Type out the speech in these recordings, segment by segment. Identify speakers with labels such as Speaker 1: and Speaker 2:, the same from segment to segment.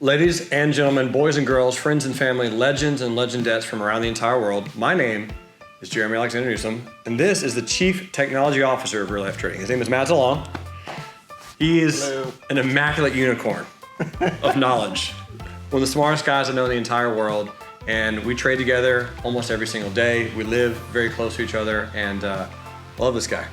Speaker 1: Ladies and gentlemen, boys and girls, friends and family, legends and legendettes from around the entire world, my name is Jeremy Alexander Newsom, and this is the Chief Technology Officer of Real Life Trading. His name is Matt DeLong. He is an immaculate unicorn of knowledge. One of the smartest guys I know in the entire world, and we trade together almost every single day. We live very close to each other, and I love this guy.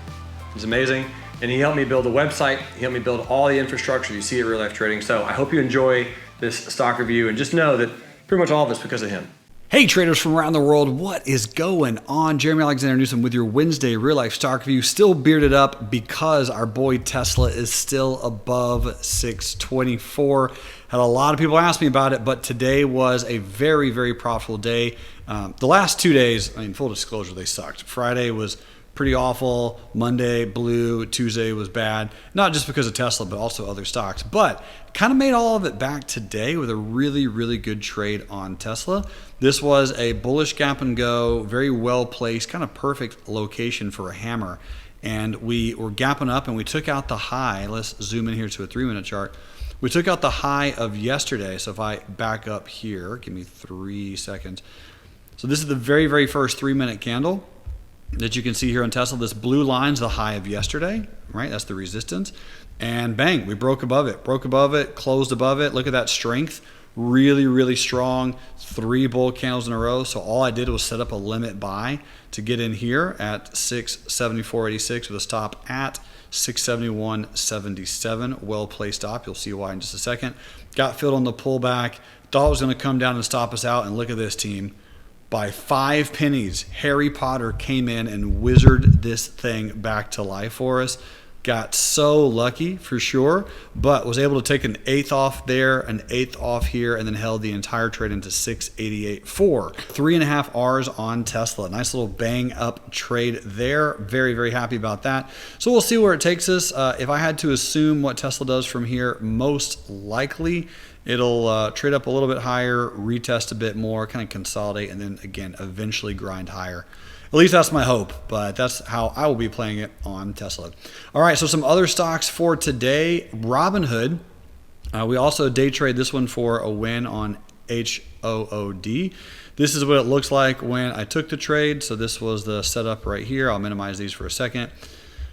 Speaker 1: He's amazing, and he helped me build a website. He helped me build all the infrastructure you see at Real Life Trading. So I hope you enjoy this stock review, and just know that pretty much all of it's because of him.
Speaker 2: Hey traders from around the world, what is going on? Jeremy Alexander Newsom with your Wednesday real life stock review. Still bearded up because our boy Tesla is still above 624. Had a lot of people ask me about it, but today was a very, very profitable day. The last 2 days, I mean, full disclosure, they sucked. Friday was pretty awful. Monday blew. Tuesday was bad. Not just because of Tesla, but also other stocks. But kind of made all of it back today with a really, really good trade on Tesla. This was a bullish gap and go, very well placed, kind of perfect location for a hammer. And we were gapping up and we took out the high. Let's zoom in here to a 3-minute chart. We took out the high of yesterday. So if I back up here, give me 3 seconds. So this is the very, very first 3-minute candle that you can see here on Tesla. This blue line's the high of yesterday, right? That's the resistance. And bang, we broke above it, closed above it. Look at that strength. Really, really strong. 3 bull candles in a row. So all I did was set up a limit buy to get in here at 674.86 with a stop at 671.77. Well placed stop. You'll see why in just a second. Got filled on the pullback. Thought it was going to come down and stop us out. And look at this, team. By 5 pennies, Harry Potter came in and wizarded this thing back to life for us. Got so lucky for sure, but was able to take an 1/8 off there, an 1/8 off here, and then held the entire trade into 688.4. 3.5 R's on Tesla. Nice little bang up trade there. Very, very happy about that. So we'll see where it takes us. If I had to assume what Tesla does from here, most likely it'll trade up a little bit higher, retest a bit more, kind of consolidate, and then again, eventually grind higher. At least that's my hope, but that's how I will be playing it on Tesla. All right, so some other stocks for today. Robinhood. We also day trade this one for a win on HOOD. This is what it looks like when I took the trade. So this was the setup right here. I'll minimize these for a second.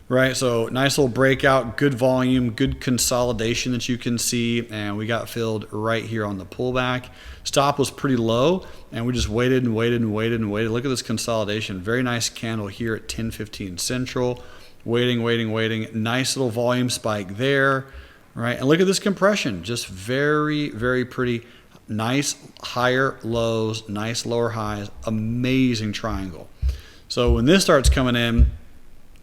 Speaker 2: Right, so nice little breakout, good volume, good consolidation that you can see, and we got filled right here on the pullback. Stop was pretty low, and we just waited and waited and waited and waited. Look at this consolidation. Very nice candle here at 10:15 Central. Waiting, waiting, waiting. Nice little volume spike there, right? And look at this compression. Just very, very pretty. Nice higher lows, nice lower highs. Amazing triangle. So when this starts coming in,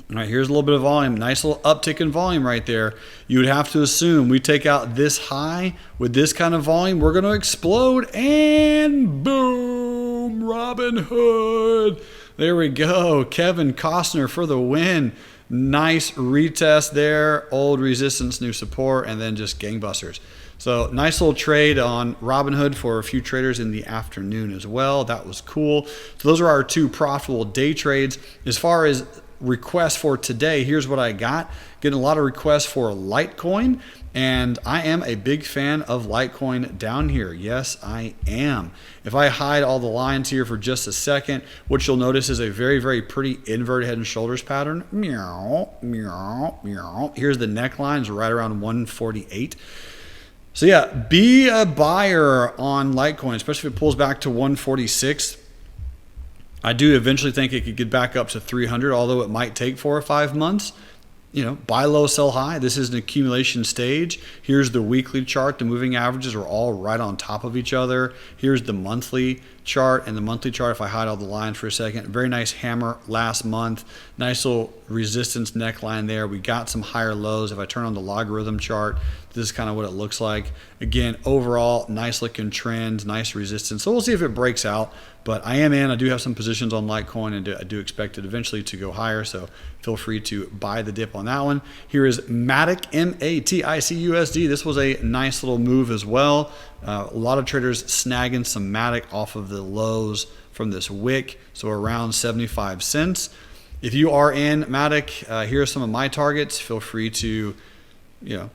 Speaker 2: all right, here's a little bit of volume. Nice little uptick in volume right there. You would have to assume we take out this high with this kind of volume, we're going to explode, and boom, Robinhood. There we go. Kevin Costner for the win. Nice retest there. Old resistance, new support, and then just gangbusters. So nice little trade on Robinhood for a few traders in the afternoon as well. That was cool. So those are our 2 profitable day trades. As far as requests for today, here's what I got. Getting a lot of requests for Litecoin, and I am a big fan of Litecoin down here. Yes, I am. If I hide all the lines here for just a second, what you'll notice is a very, very pretty inverted head and shoulders pattern. Meow, meow, meow. Here's the necklines right around 148. So yeah, be a buyer on Litecoin, especially if it pulls back to 146. I do eventually think it could get back up to 300, although it might take 4 or 5 months. You know, buy low, sell high. This is an accumulation stage. Here's the weekly chart. The moving averages are all right on top of each other. Here's the monthly chart, and the monthly chart, if I hide all the lines for a second, very nice hammer last month. Nice little resistance neckline there. We got some higher lows. If I turn on the logarithm chart, this is kind of what it looks like. Again, overall, nice looking trend, nice resistance. So we'll see if it breaks out, but I am in. I do have some positions on Litecoin, and I do expect it eventually to go higher, so feel free to buy the dip on that one. Here is Matic, MATIC-USD. This was a nice little move as well. A lot of traders snagging some Matic off of the lows from this wick, so around 75 cents. If you are in Matic, here are some of my targets. Feel free to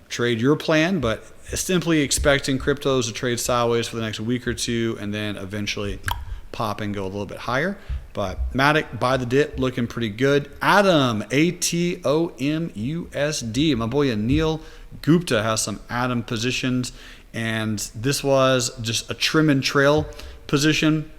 Speaker 2: trade your plan, but simply expecting cryptos to trade sideways for the next week or two and then eventually pop and go a little bit higher. But Matic, buy the dip, looking pretty good. Atom, ATOMUSD. My boy Anil Gupta has some Atom positions, and this was just a trim and trail position.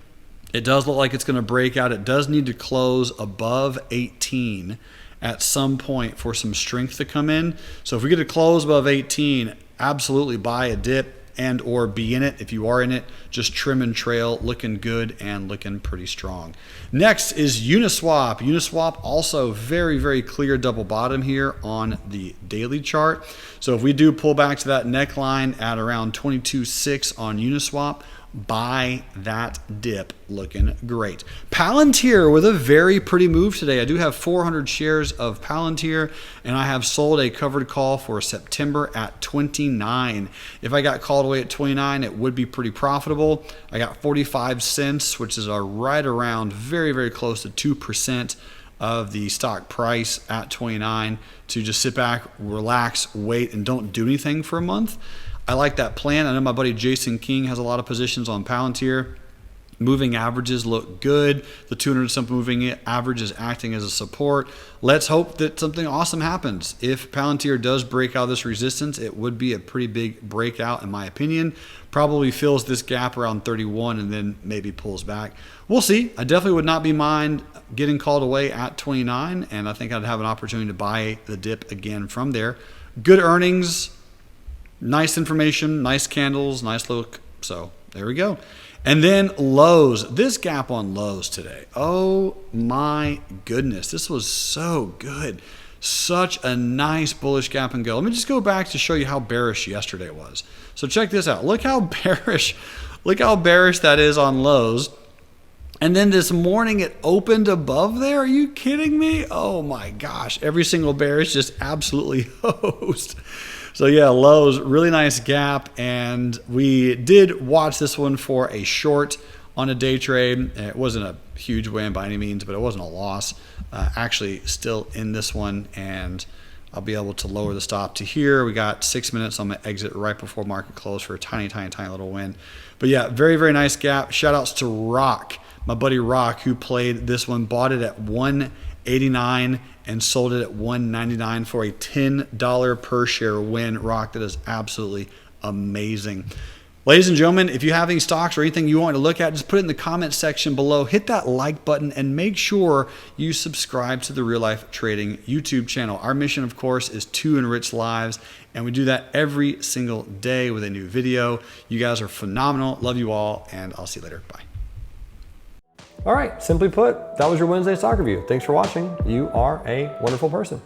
Speaker 2: It does look like it's going to break out. It does need to close above 18 at some point for some strength to come in. So if we get to close above 18, absolutely buy a dip and or be in it. If you are in it, just trim and trail, looking good and looking pretty strong. Next is Uniswap. Uniswap also very, very clear double bottom here on the daily chart. So if we do pull back to that neckline at around 22.6 on Uniswap, buy that dip, looking great. Palantir with a very pretty move today. I do have 400 shares of Palantir, and I have sold a covered call for September at 29. If I got called away at 29, it would be pretty profitable. I got 45 cents, which is right around very, very close to 2% of the stock price at 29 to just sit back, relax, wait, and don't do anything for a month. I like that plan. I know my buddy Jason King has a lot of positions on Palantir. Moving averages look good. The 200-something moving average is acting as a support. Let's hope that something awesome happens. If Palantir does break out of this resistance, it would be a pretty big breakout in my opinion. Probably fills this gap around 31 and then maybe pulls back. We'll see. I definitely would not be mind getting called away at 29, and I think I'd have an opportunity to buy the dip again from there. Good earnings. Nice information, nice candles, nice look. So there we go. And then Lowe's. This gap on Lowe's today. Oh my goodness. This was so good. Such a nice bullish gap and go. Let me just go back to show you how bearish yesterday was. So check this out. Look how bearish that is on Lowe's. And then this morning it opened above there. Are you kidding me? Oh my gosh. Every single bear is just absolutely hosed. So yeah, Lowe's, really nice gap, and we did watch this one for a short on a day trade. It wasn't a huge win by any means, but it wasn't a loss. Actually still in this one, and I'll be able to lower the stop to here. We got 6 minutes on my exit right before market close for a tiny, tiny, tiny little win. But yeah, very, very nice gap. Shout outs to Rock, my buddy Rock, who played this one, bought it at 189 and sold it at $199 for a $10 per share win. Rock, that is absolutely amazing. Ladies and gentlemen, if you have any stocks or anything you want to look at, just put it in the comment section below. Hit that like button and make sure you subscribe to the Real Life Trading YouTube channel. Our mission, of course, is to enrich lives, and we do that every single day with a new video. You guys are phenomenal. Love you all, and I'll see you later. Bye.
Speaker 1: All right, simply put, that was your Wednesday stock review. Thanks for watching. You are a wonderful person.